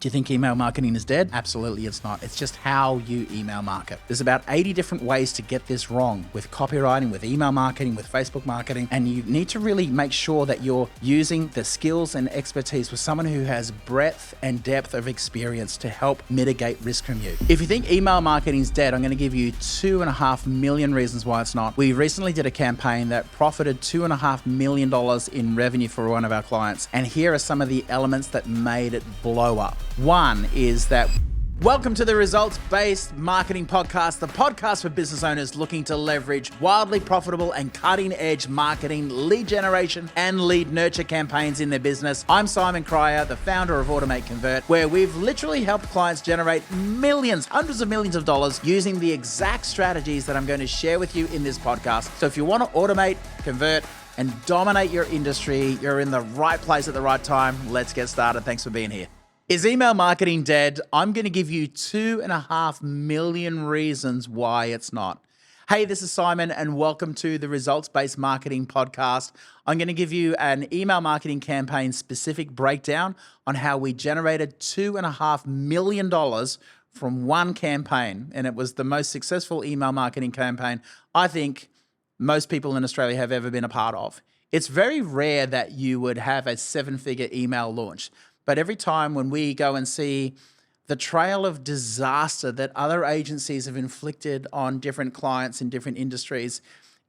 Do you think email marketing is dead? Absolutely it's not. It's just how you email market. There's about 80 different ways to get this wrong with copywriting, with email marketing, with Facebook marketing, and you need to really make sure that you're using the skills and expertise with someone who has breadth and depth of experience to help mitigate risk from you. If you think email marketing is dead, I'm going to give you 2.5 million reasons why it's not. We recently did a campaign that profited $2.5 million in revenue for one of our clients, and here are some of the elements that made it blow up. One is that welcome to the Results-Based Marketing Podcast, the podcast for business owners looking to leverage wildly profitable and cutting-edge marketing, lead generation, and lead nurture campaigns in their business. I'm Simon Cryer, the founder of Automate Convert, where we've literally helped clients generate millions, hundreds of millions of dollars using the exact strategies that I'm going to share with you in this podcast. So if you want to automate, convert, and dominate your industry, you're in the right place at the right time. Let's get started. Thanks for being here. Is email marketing dead? I'm going to give you 2.5 million reasons why it's not. Hey, this is Simon and welcome to the Results-Based Marketing Podcast. I'm going to give you an email marketing campaign specific breakdown on how we generated $2.5 million from one campaign. And it was the most successful email marketing campaign I think most people in Australia have ever been a part of. It's very rare that you would have a 7-figure email launch. But every time when we go and see the trail of disaster that other agencies have inflicted on different clients in different industries,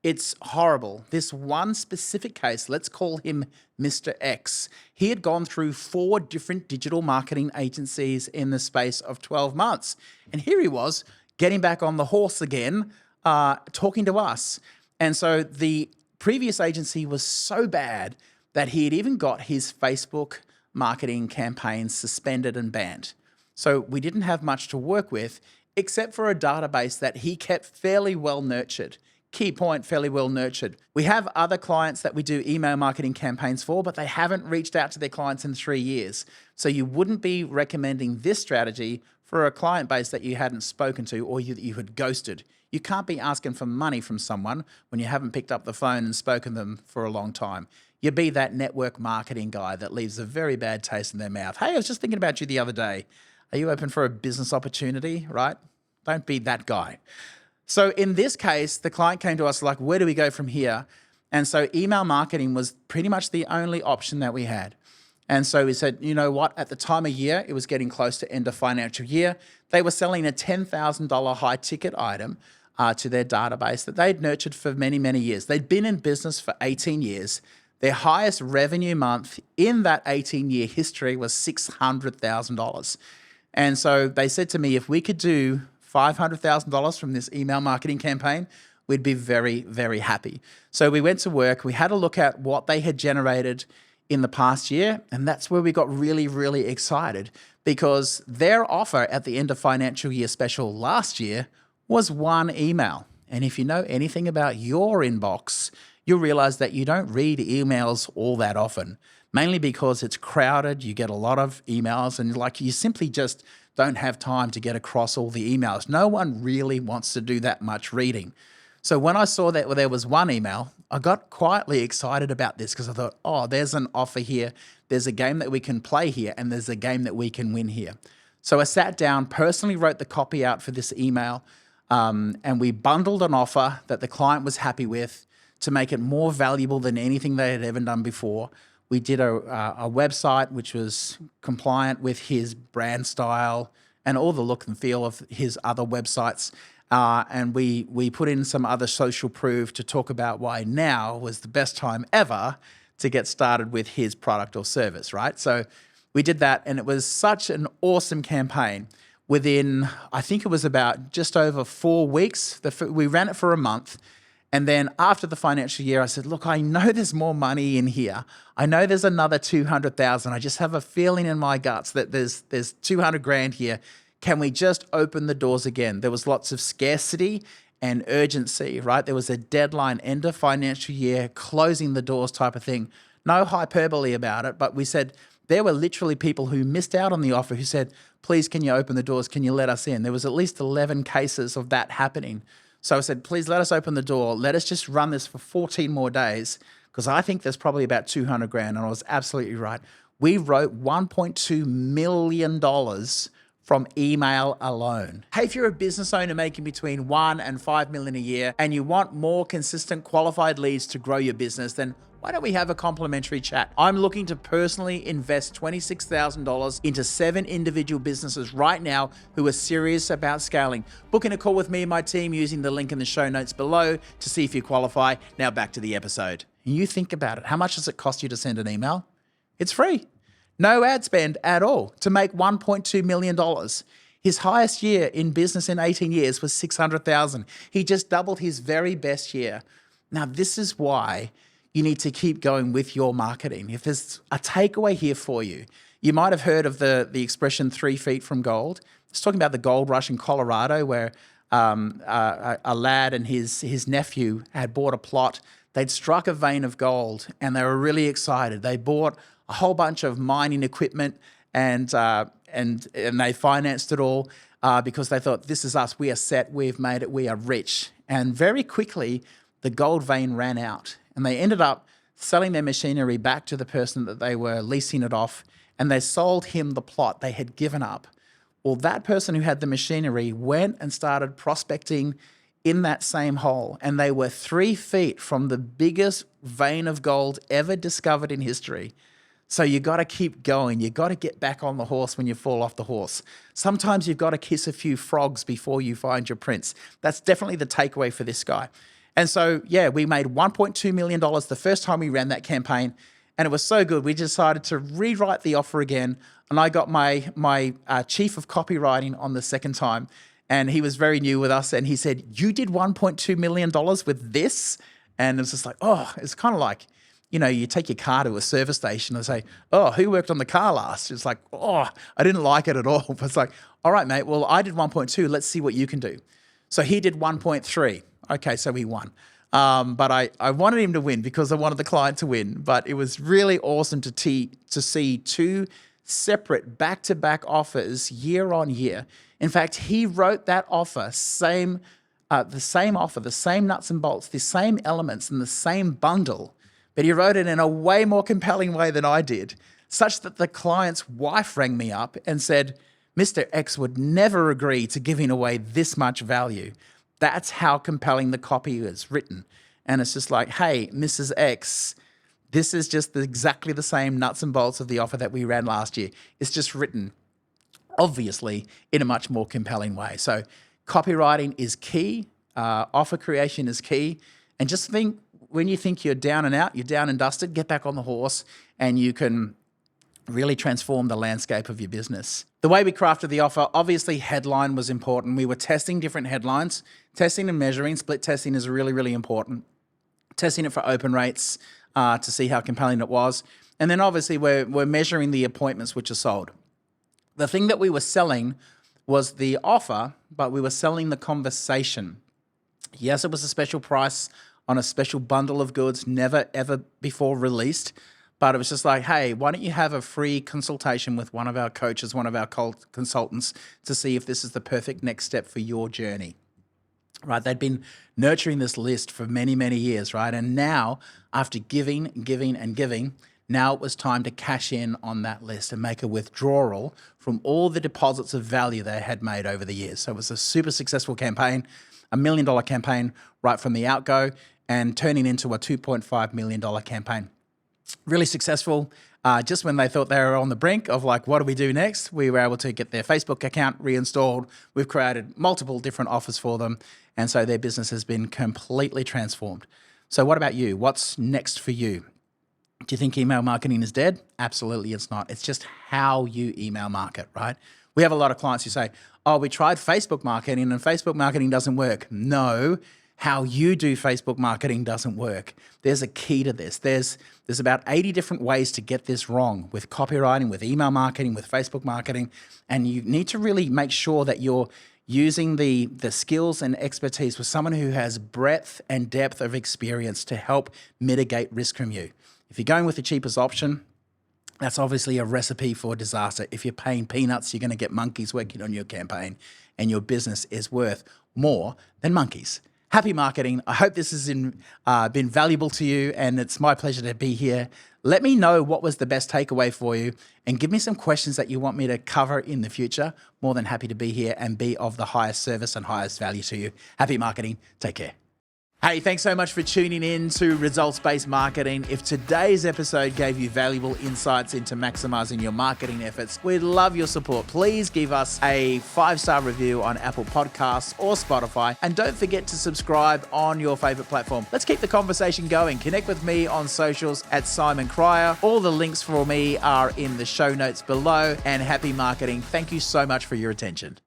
it's horrible. This one specific case, let's call him Mr. X. He had gone through 4 different digital marketing agencies in the space of 12 months. And here he was getting back on the horse again, talking to us. And so the previous agency was so bad that he had even got his Facebook marketing campaigns suspended and banned. So we didn't have much to work with except for a database that he kept fairly well nurtured. Key point, fairly well nurtured. We have other clients that we do email marketing campaigns for, but they haven't reached out to their clients in 3 years. So you wouldn't be recommending this strategy for a client base that you hadn't spoken to or you had ghosted. You can't be asking for money from someone when you haven't picked up the phone and spoken to them for a long time. You be that network marketing guy that leaves a very bad taste in their mouth. Hey, I was just thinking about you the other day. Are you open for a business opportunity, right? Don't be that guy. So in this case, the client came to us like, where do we go from here? And so email marketing was pretty much the only option that we had. And so we said, you know what? At the time of year, it was getting close to end of financial year. They were selling a $10,000 high ticket item to their database that they'd nurtured for many, many years. They'd been in business for 18 years. Their highest revenue month in that 18-year history was $600,000. And so they said to me, if we could do $500,000 from this email marketing campaign, we'd be very, very happy. So we went to work. We had a look at what they had generated in the past year. And that's where we got really, really excited because their offer at the end of financial year special last year was 1 email. And if you know anything about your inbox, you'll realize that you don't read emails all that often, mainly because it's crowded. You get a lot of emails and you simply just don't have time to get across all the emails. No one really wants to do that much reading. So when I saw that there was 1 email, I got quietly excited about this because I thought, oh, there's an offer here. There's a game that we can play here and there's a game that we can win here. So I sat down, personally wrote the copy out for this email, and we bundled an offer that the client was happy with to make it more valuable than anything they had ever done before. We did a website which was compliant with his brand style and all the look and feel of his other websites. And we put in some other social proof to talk about why now was the best time ever to get started with his product or service, right? So we did that and it was such an awesome campaign. Within, I think it was about just over 4 weeks, we ran it for a month. And then after the financial year, I said, look, I know there's more money in here. I know there's another 200,000. I just have a feeling in my guts that there's 200 grand here. Can we just open the doors again? There was lots of scarcity and urgency, right? There was a deadline, end of financial year, closing the doors type of thing. No hyperbole about it, but we said there were literally people who missed out on the offer who said, please, can you open the doors? Can you let us in? There was at least 11 cases of that happening. So I said, please let us open the door. Let us just run this for 14 more days because I think there's probably about 200 grand. And I was absolutely right. We wrote $1.2 million from email alone. Hey, if you're a business owner making between 1 and 5 million a year and you want more consistent qualified leads to grow your business, then why don't we have a complimentary chat? I'm looking to personally invest $26,000 into 7 individual businesses right now who are serious about scaling. Book in a call with me and my team using the link in the show notes below to see if you qualify. Now back to the episode. You think about it. How much does it cost you to send an email? It's free. No ad spend at all to make $1.2 million. His highest year in business in 18 years was $600,000. He just doubled his very best year. Now, this is why you need to keep going with your marketing. If there's a takeaway here for you, you might have heard of the expression 3 feet from gold. It's talking about the gold rush in Colorado where a lad and his nephew had bought a plot. They'd struck a vein of gold and they were really excited. They bought a whole bunch of mining equipment and they financed it all because they thought, this is us, we are set, we've made it, we are rich. And very quickly, the gold vein ran out and they ended up selling their machinery back to the person that they were leasing it off, and they sold him the plot they had given up. Well, that person who had the machinery went and started prospecting in that same hole, and they were 3 feet from the biggest vein of gold ever discovered in history. So you got to keep going. You got to get back on the horse when you fall off the horse. Sometimes you've got to kiss a few frogs before you find your prince. That's definitely the takeaway for this guy. And so, yeah, we made $1.2 million the first time we ran that campaign, and it was so good. We decided to rewrite the offer again, and I got my chief of copywriting on the second time, and he was very new with us, and he said, "You did $1.2 million with this?" And it was just like, oh, it's kind of like, you know, you take your car to a service station and say, "Oh, who worked on the car last?" It's like, oh, I didn't like it at all. But it's like, all right, mate, well, I did 1.2. Let's see what you can do. So he did 1.3. Okay, so he won. But I wanted him to win because I wanted the client to win. But it was really awesome to see 2 separate back-to-back offers year on year. In fact, he wrote that offer, the same offer, the same nuts and bolts, the same elements and the same bundle, but he wrote it in a way more compelling way than I did, such that the client's wife rang me up and said, "Mr. X would never agree to giving away this much value." That's how compelling the copy is written. And it's just like, hey, Mrs. X, this is just exactly the same nuts and bolts of the offer that we ran last year. It's just written, obviously, in a much more compelling way. So copywriting is key. Offer creation is key. And just think, when you think you're down and out, you're down and dusted, get back on the horse and you can really transform the landscape of your business. The way we crafted the offer, obviously headline was important. We were testing different headlines. Testing and measuring, split testing is really, really important. Testing it for open rates to see how compelling it was. And then obviously we're measuring the appointments which are sold. The thing that we were selling was the offer, but we were selling the conversation. Yes, it was a special price on a special bundle of goods, never ever before released. But it was just like, hey, why don't you have a free consultation with one of our coaches, one of our consultants, to see if this is the perfect next step for your journey, right? They'd been nurturing this list for many, many years, right? And now, after giving, now it was time to cash in on that list and make a withdrawal from all the deposits of value they had made over the years. So it was a super successful campaign, $1 million campaign right from the outgo, and turning into a $2.5 million campaign. Really successful. Just when they thought they were on the brink of like, what do we do next? We were able to get their Facebook account reinstalled. We've created multiple different offers for them. And so their business has been completely transformed. So what about you? What's next for you? Do you think email marketing is dead? Absolutely, it's not. It's just how you email market, right? We have a lot of clients who say, oh, we tried Facebook marketing and Facebook marketing doesn't work. No, how you do Facebook marketing doesn't work. There's a key to this. There's about 80 different ways to get this wrong with copywriting, with email marketing, with Facebook marketing. And you need to really make sure that you're using the skills and expertise with someone who has breadth and depth of experience to help mitigate risk from you. If you're going with the cheapest option, that's obviously a recipe for disaster. If you're paying peanuts, you're going to get monkeys working on your campaign, and your business is worth more than monkeys. Happy marketing. I hope this has been valuable to you, and it's my pleasure to be here. Let me know what was the best takeaway for you, and give me some questions that you want me to cover in the future. More than happy to be here and be of the highest service and highest value to you. Happy marketing. Take care. Hey, thanks so much for tuning in to Results-Based Marketing. If today's episode gave you valuable insights into maximizing your marketing efforts, we'd love your support. Please give us a 5-star review on Apple Podcasts or Spotify, and don't forget to subscribe on your favorite platform. Let's keep the conversation going. Connect with me on socials at Simon Cryer. All the links for me are in the show notes below, and happy marketing. Thank you so much for your attention.